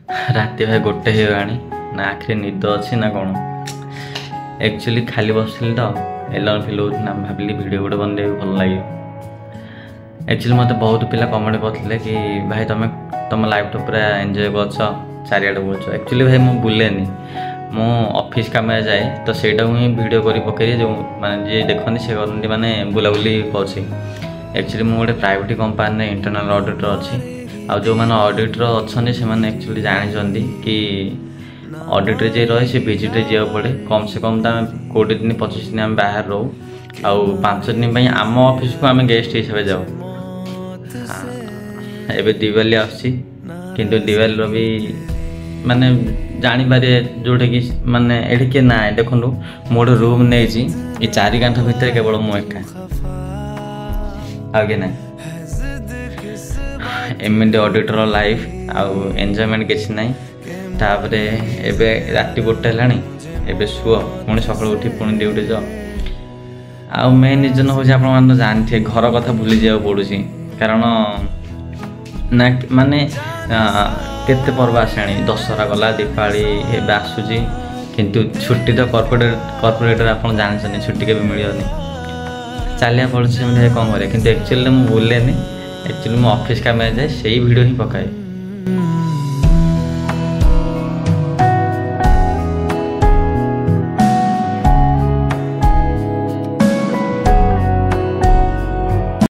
राति भाई गोटे हो ना आखिरी निद अच्छी ना कौन एक्चुअली खाली बसली तो एलन फिल होना भाविली वीडियो गोटे बनदे भल लगे। एक्चुअली मत बहुत पिला कमेंट करते कि भाई तुम तुम लाइफ तो पूरा एंजॉय कर चारिआडे बुलच। एक्चुअली भाई मुझे बुलेनि मु ऑफिस काम जाए तो सेटा ही वीडियो कर पकई जो माने जी देखते से करती माने बुलाबुली कर। एक्चुअली मुझे गोटे प्राइवेट कंपनी इंटरनल ऑडिटर अच्छी आ जो मैंने ऑडिटर अच्छा से एक्चुअली जानते कि ऑडिटर जे रहे से विजिट जा पड़े कम से कम 20 दिन 25 दिन आम बाहर रो आउ 5 दिन आम ऑफिस को आम गेस्ट हिसाब से जाओ। एबे दिवाली आसी किंतु दिवाली भी माने जानीपारे जोटा कि माने ये किए ना देखु मोटे रूम नहीं ये 4 कांठ भितर केवल मु एका आगे ना एमती ऑडिटर लाइफ आउ एंजॉयमेंट किसी ना। तापरे एबे राति गोटे है शुओ पुणी सकाल उठी पुणी ड्यूटी जाओ। आउ मेन रिजन हूँ आप जानते घर कथा भूली जा पड़ू कारण ना माने केते पर्व आसानी दशहरा गला दीपावली एवं आसूची किंतु छुट्टी तो कॉर्पोरेटर आप जानते छुट्टी के मिलनी चलिया पड़े कौन करें। किंतु एक्चुअली मुझे बुलेनि एक्चुअली मो ऑफिस काम जाए से वीडियो ही पकाए।